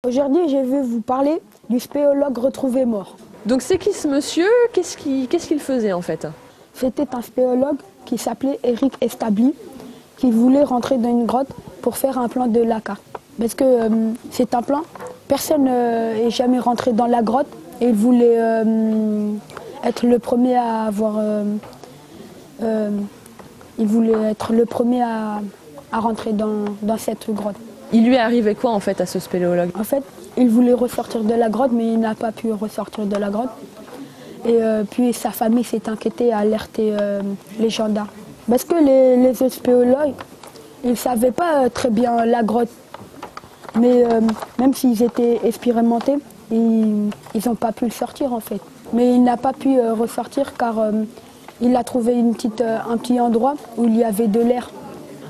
Aujourd'hui, je vais vous parler du spéologue retrouvé mort. Donc c'est qui ce monsieur? Qu'est-ce qu'il faisait en fait? C'était un spéologue qui s'appelait Eric Establis, qui voulait rentrer dans une grotte pour faire un plan de Laka. Parce que c'est un plan, personne n'est jamais rentré dans la grotte et il voulait être le premier à avoir... il voulait être le premier à rentrer dans cette grotte. Il lui est arrivé quoi en fait à ce spéléologue? En fait, il voulait ressortir de la grotte, mais il n'a pas pu ressortir de la grotte. Et puis sa famille s'est inquiétée et a alerté les gendarmes. Parce que les autres spéologues, ils ne savaient pas très bien la grotte. Mais même s'ils étaient expérimentés, ils n'ont pas pu le sortir en fait. Mais il n'a pas pu ressortir car il a trouvé un petit endroit où il y avait de l'air.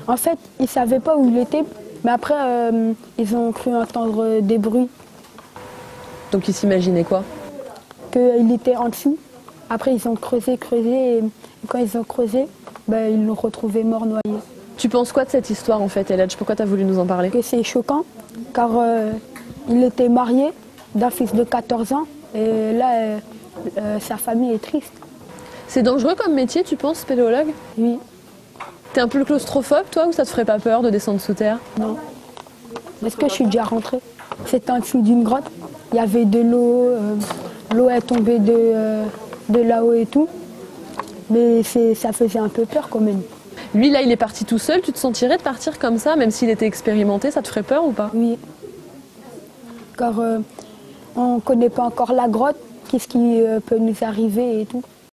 En fait, ils ne savaient pas où il était, mais après, ils ont cru entendre des bruits. Donc ils s'imaginaient quoi? Qu'il était en dessous. Après, ils ont creusé, et quand ils ont creusé, ils l'ont retrouvé mort noyé. Tu penses quoi de cette histoire en fait, Eladj? Pourquoi tu as voulu nous en parler? Que c'est choquant, car il était marié d'un fils de 14 ans, et là, sa famille est triste. C'est dangereux comme métier, tu penses, spéléologue? Oui. T'es un peu claustrophobe, toi, ou ça te ferait pas peur de descendre sous terre? Non. Parce que je suis déjà rentrée. C'était en dessous d'une grotte. Il y avait de l'eau. L'eau est tombée de là-haut et tout. Mais ça faisait un peu peur quand même. Lui, là, il est parti tout seul. Tu te sentirais de partir comme ça, même s'il était expérimenté? Ça te ferait peur ou pas? Oui. Car on ne connaît pas encore la grotte. Qu'est-ce qui peut nous arriver et tout.